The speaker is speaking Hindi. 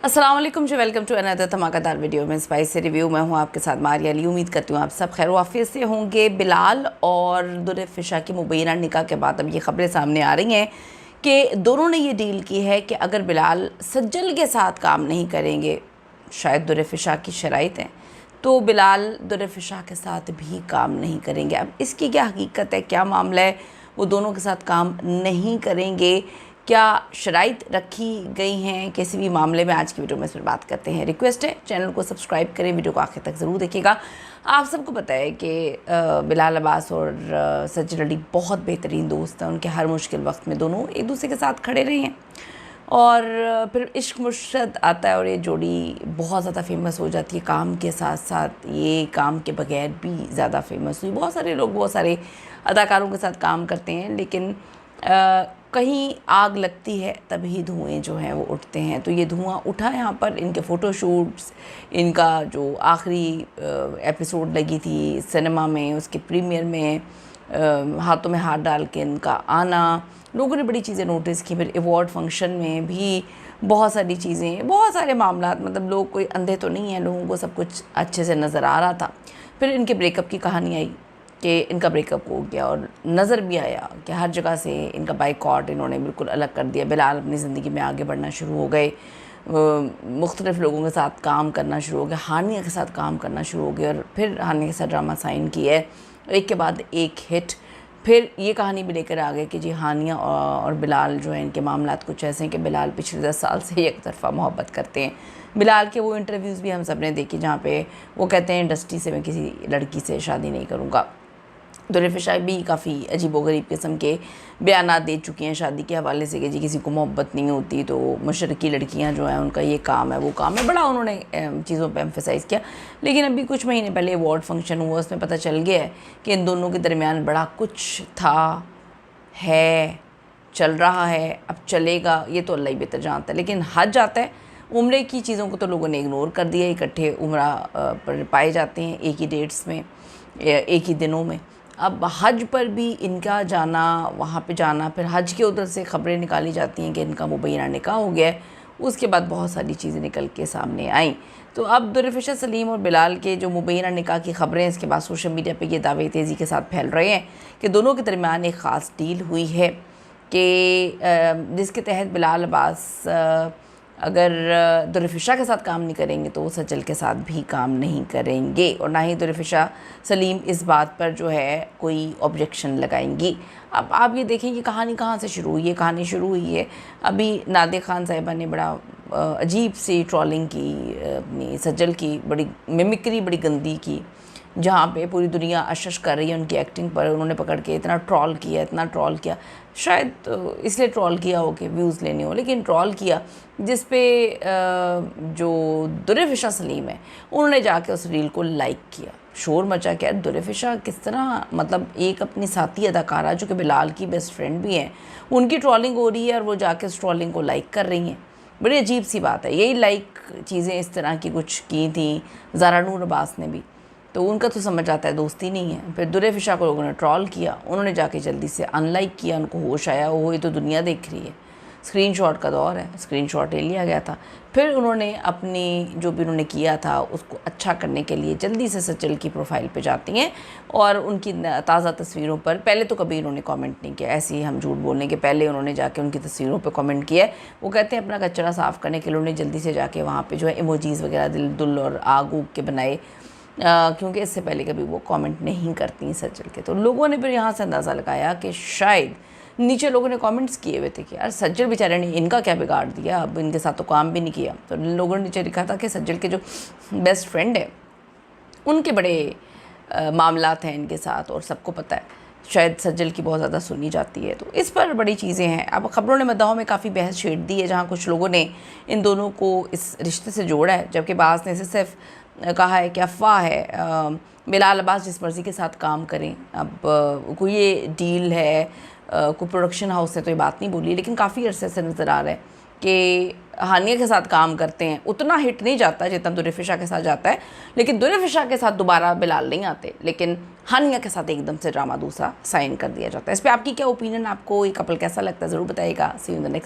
अस्सलाम वालेकुम जी, वेलकम टू अनदर धमाकेदार वीडियो में स्पाइस से रिव्यू। मैं हूँ आपके साथ मारिया अली। उम्मीद करती हूँ आप सब खैर वाफियत से होंगे। बिलाल और दुरफ़िशा की मुबैना निकाह के बाद अब ये खबरें सामने आ रही हैं कि दोनों ने ये डील की है कि अगर बिलाल सज्जल के साथ काम नहीं करेंगे, शायद दुरफ़िशा की शराइत हैं, तो बिलाल दुरफ़िशा के साथ भी काम नहीं करेंगे। अब इसकी क्या हकीकत है, क्या मामला है, वो दोनों के साथ काम नहीं करेंगे, क्या शराइत रखी गई हैं, किसी भी मामले में आज की वीडियो में इस पर बात करते हैं। रिक्वेस्ट है चैनल को सब्सक्राइब करें, वीडियो को आखिर तक ज़रूर देखिएगा। आप सबको पता है कि बिलाल अब्बास और सज्जल अली बहुत बेहतरीन दोस्त हैं। उनके हर मुश्किल वक्त में दोनों एक दूसरे के साथ खड़े रहे हैं और फिर इश्क मुर्शद आता है और ये जोड़ी बहुत ज़्यादा फेमस हो जाती है। काम के साथ साथ ये काम के बगैर भी ज़्यादा फेमस हुई। बहुत सारे लोग बहुत सारे अदाकारों के साथ काम करते हैं, लेकिन कहीं आग लगती है तभी धुएं जो हैं वो उठते हैं। तो ये धुआं उठा यहाँ पर इनके फ़ोटोशूट्स, इनका जो आखिरी एपिसोड लगी थी सिनेमा में, उसके प्रीमियर में हाथों में हाथ डाल के इनका आना, लोगों ने बड़ी चीज़ें नोटिस की। फिर अवार्ड फंक्शन में भी बहुत सारी चीज़ें, बहुत सारे मामला, मतलब लोग कोई अंधे तो नहीं हैं, लोगों को सब कुछ अच्छे से नज़र आ रहा था। फिर इनके ब्रेकअप की कहानी आई कि इनका ब्रेकअप हो गया और नज़र भी आया कि हर जगह से इनका बाइकॉट इन्होंने बिल्कुल अलग कर दिया। बिलाल अपनी ज़िंदगी में आगे बढ़ना शुरू हो गए, मुख्तलिफ़ लोगों के साथ काम करना शुरू हो गया, हानिया के साथ काम करना शुरू हो गया और फिर हानिया के साथ ड्रामा साइन किया है, एक के बाद एक हिट। फिर ये कहानी भी लेकर आ गए कि जी हानिया और बिलाल जो है इनके मामलात कुछ ऐसे हैं कि बिलाल पिछले 10 साल से एक तरफ़ा मोहब्बत करते हैं। बिलाल के वो इंटरव्यूज़ भी हम सब ने देखे जहाँ पे वो कहते हैं इंडस्ट्री से मैं किसी लड़की से शादी नहीं करूँगा। दुरफ़िशा भी काफ़ी अजीबोगरीब किस्म के बयानात दे चुकी हैं शादी के हवाले से कि जी किसी को मोहब्बत नहीं होती तो मशरक़ी लड़कियां जो हैं उनका ये काम है वो काम है, बड़ा उन्होंने चीज़ों पे एम्फेसाइज़ किया। लेकिन अभी कुछ महीने पहले अवार्ड फंक्शन हुआ, उसमें पता चल गया है कि इन दोनों के दरमियान बड़ा कुछ था, है, चल रहा है, अब चलेगा ये तो अल्लाह ही बेहतर जानता है। लेकिन हज जाता है, उम्रे की चीज़ों को तो लोगों ने इग्नोर कर दिया। इकट्ठे उम्रा पर पाए जाते हैं एक ही डेट्स में, एक ही दिनों में। अब हज पर भी इनका जाना, वहाँ पे जाना, फिर हज के उधर से ख़बरें निकाली जाती हैं कि इनका मुबैना निकाह हो गया है। उसके बाद बहुत सारी चीज़ें निकल के सामने आईं। तो अब दुरफ़िशा सलीम और बिलाल के जो मुबैना निकाह की ख़बरें, इसके बाद सोशल मीडिया पे ये दावे तेज़ी के साथ फैल रहे हैं कि दोनों के दरमियान एक ख़ास डील हुई है कि जिसके तहत बिलाल अब्बास अगर दुरफ़िशा के साथ काम नहीं करेंगे तो वो सज्जल के साथ भी काम नहीं करेंगे और ना ही दुरफ़िशा सलीम इस बात पर जो है कोई ऑब्जेक्शन लगाएंगी। अब आप ये देखें कि कहानी कहाँ से शुरू हुई है। कहानी शुरू हुई है अभी नादिया खान साहिबा ने बड़ा अजीब सी ट्रोलिंग की, अपनी सज्जल की बड़ी मिमिक्री बड़ी गंदी की, जहाँ पे पूरी दुनिया अशश कर रही है उनकी एक्टिंग पर। उन्होंने पकड़ के इतना ट्रोल किया, इतना ट्रोल किया, शायद तो इसलिए ट्रोल किया हो कि व्यूज़ लेने हो, लेकिन ट्रोल किया जिस पे जो दुरफ़िशा सलीम है उन्होंने जाके उस रील को लाइक किया, शोर मचा के। दुरफ़िशा किस तरह, मतलब एक अपनी साथी अदाकारा जो कि बिलाल की बेस्ट फ्रेंड भी हैं, उनकी ट्रोलिंग हो रही है और वो जाके उस ट्रोलिंग को लाइक कर रही हैं। बड़ी अजीब सी बात है। यही लाइक चीज़ें इस तरह की कुछ की थी ज़ारा नूर अब्बास ने भी, तो उनका तो समझ आता है दोस्ती नहीं है। फिर दुरफ़िशा को लोगों ने ट्रोल किया, उन्होंने जाके जल्दी से अनलाइक किया, उनको होश आया, वो ये तो दुनिया देख रही है, स्क्रीनशॉट का दौर है, स्क्रीनशॉट ले लिया गया था। फिर उन्होंने अपनी जो भी उन्होंने किया था उसको अच्छा करने के लिए जल्दी से सज्जल की प्रोफाइल पे जाती हैं और उनकी ताज़ा तस्वीरों पर, पहले तो कभी उन्होंने कमेंट नहीं किया, ऐसे ही हम झूठ बोलने के पहले उन्होंने जाके उनकी तस्वीरों पे कमेंट किया है। वो कहते हैं अपना कचरा साफ़ करने के लिए उन्होंने जल्दी से जाके वहाँ पर जो है इमोजीज़ वगैरह दिल दुल और आग उग के बनाए, क्योंकि इससे पहले कभी वो कमेंट नहीं करती सज्जल के। तो लोगों ने फिर यहाँ से अंदाज़ा लगाया कि शायद नीचे लोगों ने कमेंट्स किए हुए थे कि यार सज्जल बेचारे ने इनका क्या बिगाड़ दिया, अब इनके साथ तो काम भी नहीं किया। तो लोगों ने नीचे लिखा था कि सज्जल के जो बेस्ट फ्रेंड है उनके बड़े मामलात हैं इनके साथ और सबको पता है, शायद सज्जल की बहुत ज़्यादा सुनी जाती है। तो इस पर बड़ी चीज़ें हैं। अब ख़बरों ने मद्दाहों में काफ़ी बहस छेड़ दी है, जहाँ कुछ लोगों ने इन दोनों को इस रिश्ते से जोड़ा है, जबकि बाज़ ने सिर्फ कहा है कि अफवाह है, बिलाल अब्बास जिस मर्ज़ी के साथ काम करें। अब कोई ये डील है, कोई प्रोडक्शन हाउस ने तो ये बात नहीं बोली, लेकिन काफ़ी अरसे से नज़र आ रहा है कि हानिया के साथ काम करते हैं, उतना हिट नहीं जाता जितना दुरफ़िशा के साथ जाता है। लेकिन दुरफ़िशा के साथ दोबारा बिलाल नहीं आते, लेकिन हानिया के साथ एकदम से ड्रामा दूसरा साइन कर दिया जाता है। इस पर आपकी क्या ओपिनियन, आपको ये कपल कैसा लगता है, ज़रूर बताइएगा। सी यू इन द नेक्स्ट।